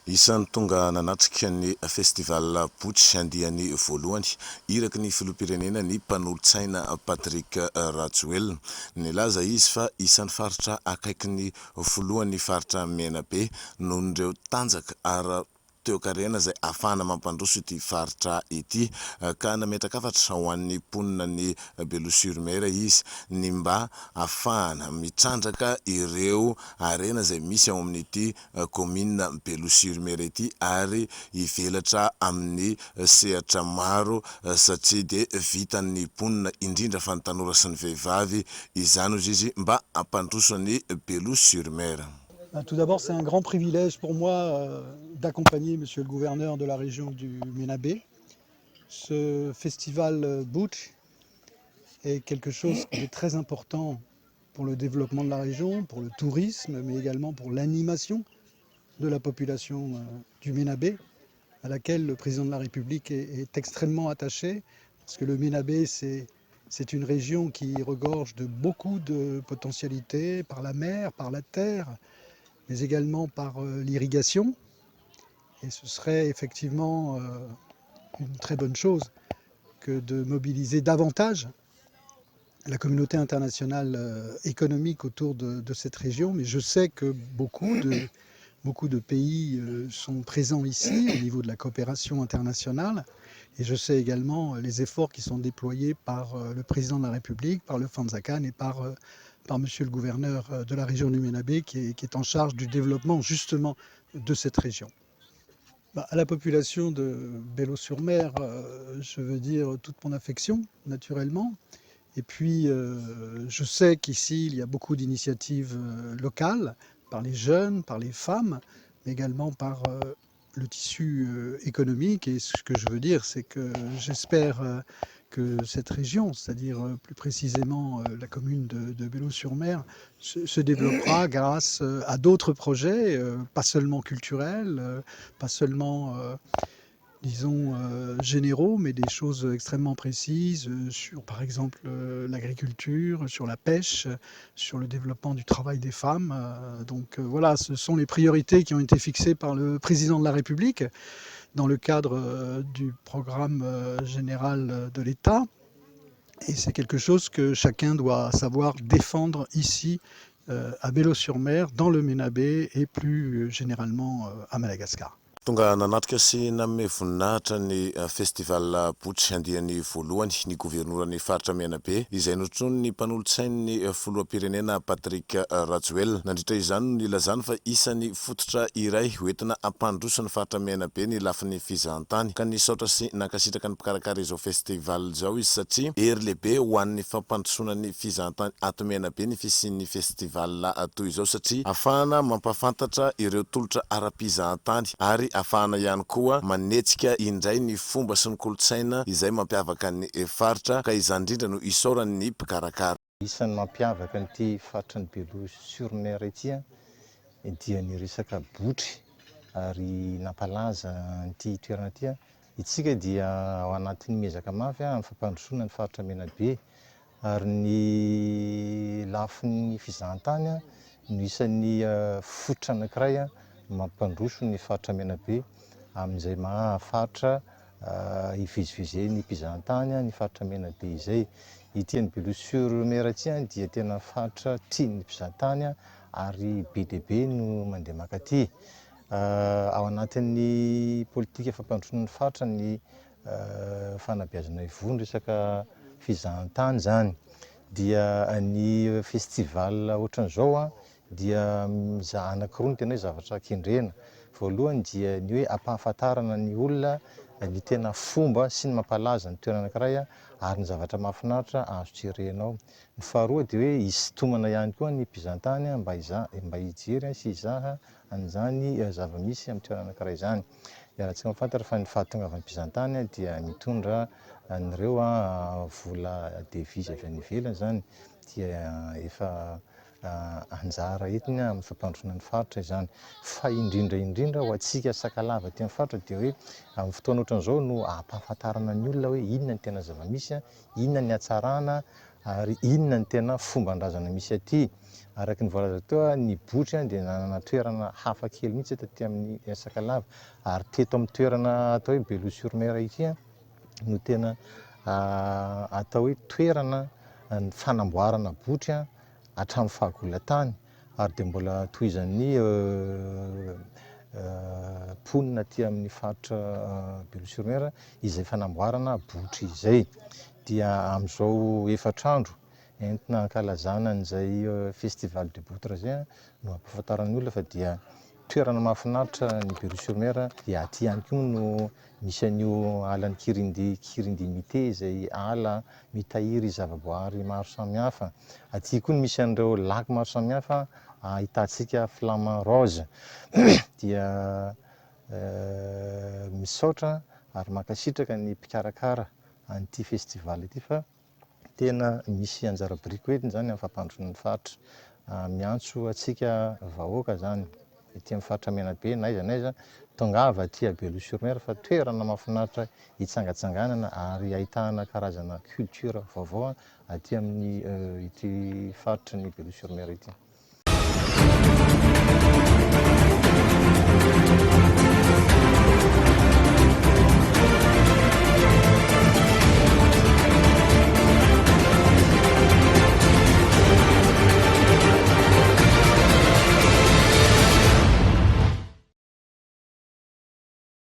Isan'ny tonga nanatrika ny festival Botsy andiany voalohany iraky ny filoham-pirenena ny mpanolontsaina Patrick Rajoelina. Nilaza izy fa isan'ny faritra akaiky ny voalohany faritra Menabe noho ireo tanjaka ara toekarena izay ahafahana mampandroso ity faritra ity ka nametraka hafatra ho an'ny mponina ny Beloa-sur-Mer izy ny mba ahafahana mitrandraka ireo arena izay misy ao amin'ity commune Beloa-sur-Mer ity ary hivelatra amin'ny sehatra maro satria dia vitan'ny mponina indrindra fa ny tanora sy ny vehivavy izany ozy izy mba hampandroso ny Beloa-sur-Mer. Tout d'abord, c'est un grand privilège pour moi d'accompagner Monsieur le gouverneur de la région du Ménabé. Ce festival Boutch est quelque chose qui est très important pour le développement de la région, pour le tourisme, mais également pour l'animation de la population du Ménabé, à laquelle le président de la République est extrêmement attaché, parce que le Ménabé, c'est une région qui regorge de beaucoup de potentialités par la mer, par la terre, mais également par l'irrigation. Et ce serait effectivement une très bonne chose que de mobiliser davantage la communauté internationale économique autour de cette région. Mais je sais que beaucoup de pays sont présents ici au niveau de la coopération internationale. Et je sais également les efforts qui sont déployés par le président de la République, par le Fanzakan et par monsieur le gouverneur de la région du Ménabé qui est en charge du développement justement de cette région. À la population de Beloa-sur-Mer, je veux dire toute mon affection, naturellement. Et puis, je sais qu'ici, il y a beaucoup d'initiatives locales, par les jeunes, par les femmes, mais également par le tissu économique. Et ce que je veux dire, c'est que j'espère que cette région, c'est-à-dire plus précisément la commune de Beloa-sur-Mer, se développera grâce à d'autres projets, pas seulement culturels, pas seulement disons généraux, mais des choses extrêmement précises sur par exemple l'agriculture, sur la pêche, sur le développement du travail des femmes. Donc voilà, ce sont les priorités qui ont été fixées par le président de la République dans le cadre du programme général de l'État. Et c'est quelque chose que chacun doit savoir défendre ici à Beloa-sur-Mer, dans le Ménabé et plus généralement à Madagascar. Tonga nanatrika sy nanome voninahitra ny festival Botsy andiany voalohany ny governoran'ny faritra Menabe izay notrony ny mpanolontsain'ny filoham-pirenena Patrick Rajoelina. Nandritra izany no nilazany fa isan'ny fototra iray hoentina hampandroso ny faritra Menabe ny lafin'ny fizahantany ka nisaotra sy nankasitraka ny mpikarakara izao festival izao izy satria hery lehibe ho an'ny fampandrosoana ny fizahantany ato Menabe ny fisian'ny festival toy izao satria ahafahana mampafantatra ireo tolotra ara-pizahantany ary ahafahana ihany koa manetsika indray ny fomba sy ny kolotsaina izay mampiavaka ny faritra ka izany indrindra no isaoran'ny mpikarakara. Isan'ny mampiavaka nyity faritra ny Beloa-sur-Mer ity dia ny resaka botry ary nampalaza nyity toerana ity. Itsika dia ao anatin'ny miezaka mafy amin'ny fampandrosoana ny faritra Menabe ary ny lafin'ny fizahantany no isan'ny fototra anankiray mampandroso ny faritra Menabe amin'izay mahafatra hivezivezeny ny mpizahantany ny faritra Menabe izay. Ity ny Beloa-sur-Mer ity dia tena faritra tian'ny mpizahantany ary be dia be no mandeha mankaty. Ao anatin'ny politika fampandrosoana ny faritra ny fanabeazana ivony resaka fizahantany zany. Dia ny festival ohatran'izao dia anankiroa no tena hoe zavatra kendrena. Voalohany dia ny hoe ampahafantarana ny olona ny tena fomba sy ny mampalaza ny toerana anankiray ary ny zavatra mahafinaritra azo jerenao. Ny faharoa dia hoe hisintomana ihany koa ny mpizahantany mba hijery sy hizaha an'izany zava-misy amin'ny toerana anankiray izany. Rahantsika mahafantatra fa ny fahatongavan'ny mpizahantany dia mitondra an'ireo vola devizy avy any ivelany zany dia efa anjara entiny amin'ny fampandrosoana ny faritra izany. Fa indrindra ho antsika sakalava aty amin'ny faritra dia hoe amin'ny fotoana ohatran'izao no ampahafantarana ny olona hoe inona ny tena zava-misy, inona ny hatsarana ary inona ny tena fomban-drazana misy aty. Araky ny voalaza teo ny botry dia nanana toerana hafa kely mihitsy taty amin'ny Sakalava, ary teto amin'ny toerana atao hoe Beloha-sur-Mer ity no tena atao hoe toerana ny fanamboarana botry hatramin'ny fahagolan-tany, ary dia mbola tohizan'ny mponina aty amin'ny faritra Beloha-sur-Mer izay fanamboarana botry izay. Dia amin'izao efatr'andro entina hankalazana an'izay festival de boutre zay no ampahafantarany olona fa dia toerana mahafinaritra ny Beloha-sur-Mer, dia aty ihany koa no misy an'io alan'ny Kirindimité izay ala mitahiry zavaboary maro samihafa. Aty koa no misy an'ireo lac maro samihafa ahitantsika flamand rose dia misaotra ary mankasitraka ny mpikarakara an'ity festival ity fa tena misy anjara biriky hoentiny zany amin'ny fampandrosoan'ny faritra. Miantso atsika vahoaka zany ety amin'ny faritra Menabe n'aiza n'aiza tongava aty Beloha-sur-Mer fa toerana mahafinaritra hitsangatsanganana ary ahitana karazana culture vaovao aty amin'ny ity faritra ny Beloha-sur-Mer ity.